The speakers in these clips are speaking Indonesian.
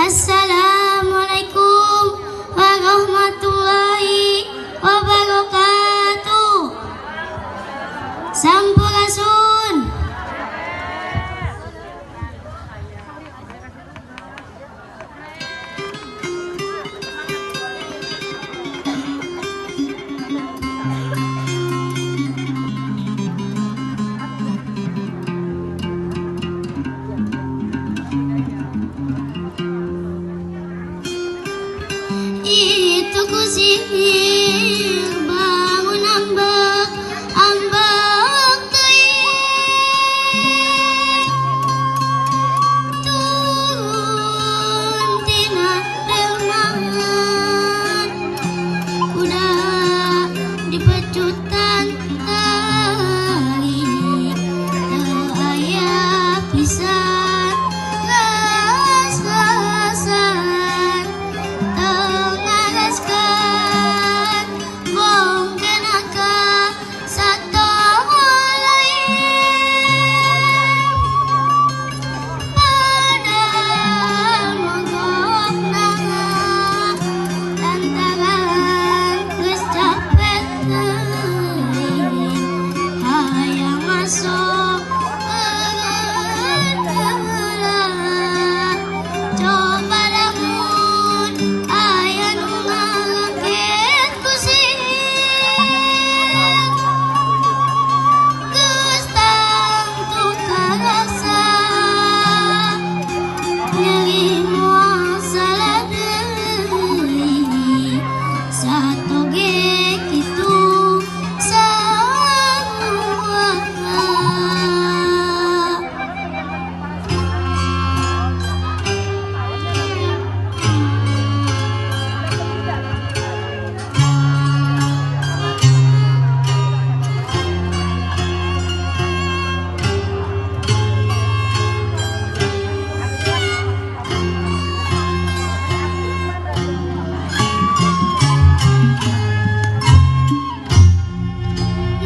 Assalamualaikum warahmatullahi wabarakatuh. Sampurasun. Itu kusihir bangun ambek turun tina delmangan udah dipecutan tali teu aya pisan ras-rasan tengaraskan mungkin akan satu lain pada mogok nangan lantaran geus capek teuing hayang masuk coba lamun aya nu ngangket kusih geus tangtu karasa nyeri moal salah deui satoge kitu samuana.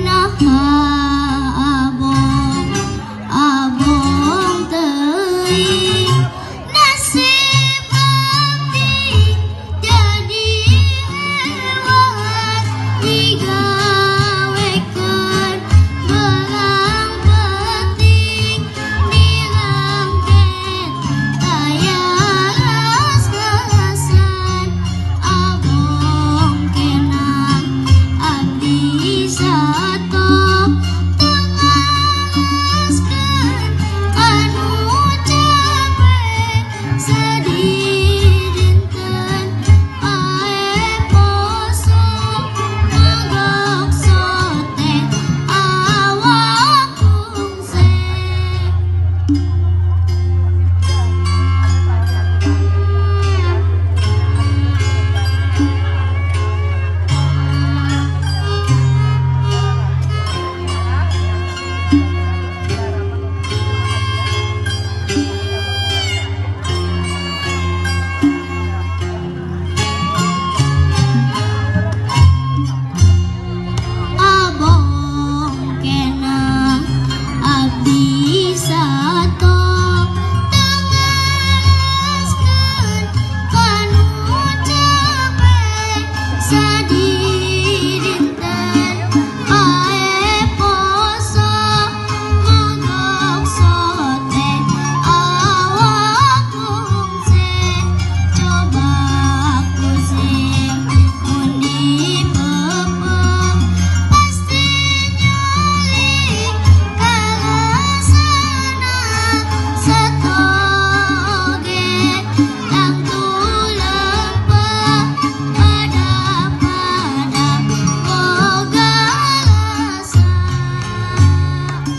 Nah abong teuing